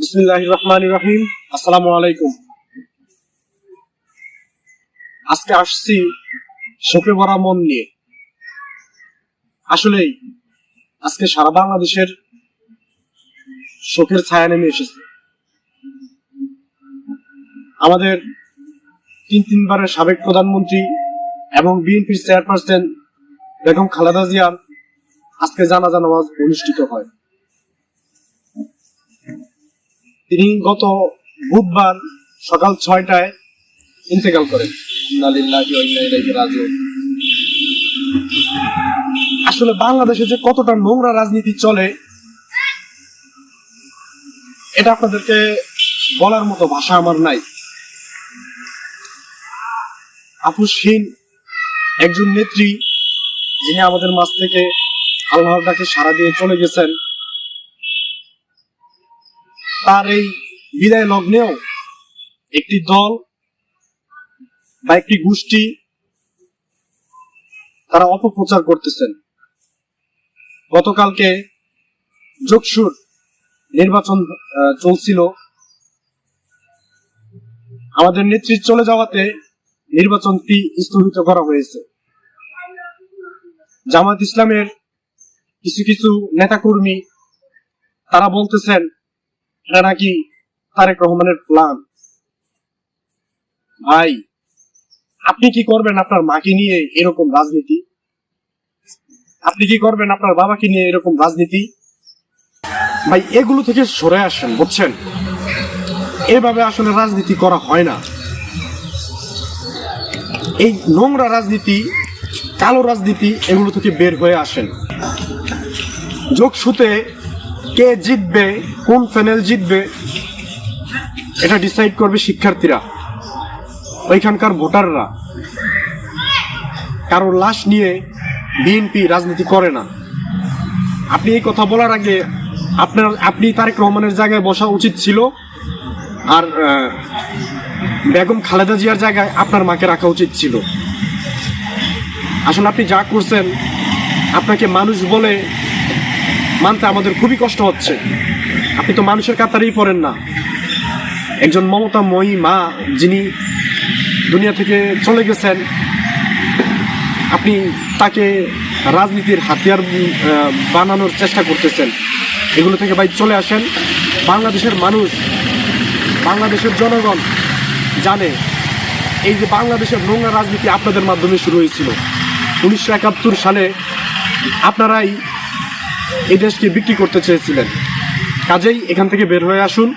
বিসমিল্লাহির রহমানির রহিম। আসসালামু আলাইকুম। আজকে আসছি শোকে ভরা মন নিয়ে। আসলেই আজকে সারা বাংলাদেশের শোকের ছায়া নেমে এসেছে। আমাদের তিনবারের সাবেক প্রধানমন্ত্রী এবং বিএনপির চেয়ারপারসন বেগম খালেদা জিয়ার আজকে জানাজা নামাজ অনুষ্ঠিত হয়। তিনি গত বুধবার সকাল 6টায় ইন্তেকাল করেন। আসলে বাংলাদেশে যে কতটা নোংরা রাজনীতি চলে এটা আপনাদেরকে বলার মতো ভাষা আমার নাই। আপুসহীন একজন নেত্রী যিনি আমাদের মাঝ থেকে আল্লাহর ডাকে সাড়া দিয়ে চলে গেছেন, তার এই বিদায় লগ্নেও একটি দল বা একটি গোষ্ঠী তারা অপপ্রচার করতেছেন। গতকালকে যোগসুর নির্বাচন চলছিল, আমাদের নেত্রী চলে যাওয়াতে নির্বাচনটি স্থগিত করা হয়েছে। জামাত ইসলামের কিছু কিছু নেতাকর্মী তারা বলতেছেন এটা নাকি তারেক রহমানের প্ল্যান। ভাই, আপনি কি করবেন আপনার মাকে নিয়ে এরকম রাজনীতি? আপনি কি করবেন আপনার বাবাকে নিয়ে এরকম রাজনীতি? ভাই, এগুলো থেকে সরে আসেন, বুঝছেন? এভাবে আসলে রাজনীতি করা হয় না। এই নোংরা রাজনীতি, কালো রাজনীতি, এগুলো থেকে বের হয়ে আসেন। যোগসুতে কে জিতবে, কোন প্যানেল জিতবে, এটা ডিসাইড করবে শিক্ষার্থীরা, ওইখানকার ভোটাররা। কারোর লাশ নিয়ে বিএনপি রাজনীতি করে না। আপনি এই কথা বলার আগে আপনি তারেক রহমানের জায়গায় বসা উচিত ছিল, আর বেগম খালেদা জিয়ার জায়গায় আপনার মাকে রাখা উচিত ছিল। আসলে আপনি যা করছেন, আপনাকে মানুষ বলে মানতে আমাদের খুবই কষ্ট হচ্ছে। আপনি তো মানুষের কাতারেই পড়েন না। একজন মমতাময়ী মা যিনি দুনিয়া থেকে চলে গেছেন, আপনি তাকে রাজনীতির হাতিয়ার বানানোর চেষ্টা করতেছেন। এগুলো থেকে ভাই চলে আসেন। বাংলাদেশের মানুষ, বাংলাদেশের জনগণ জানে এই যে বাংলাদেশের নোংরা রাজনীতি আপনাদের মাধ্যমে শুরু হয়েছিল। 1971 সালে আপনারাই এই দেশকে বিক্রি করতে চেয়েছিলেন। কাজেই এখান থেকে বের হয়ে আসুন।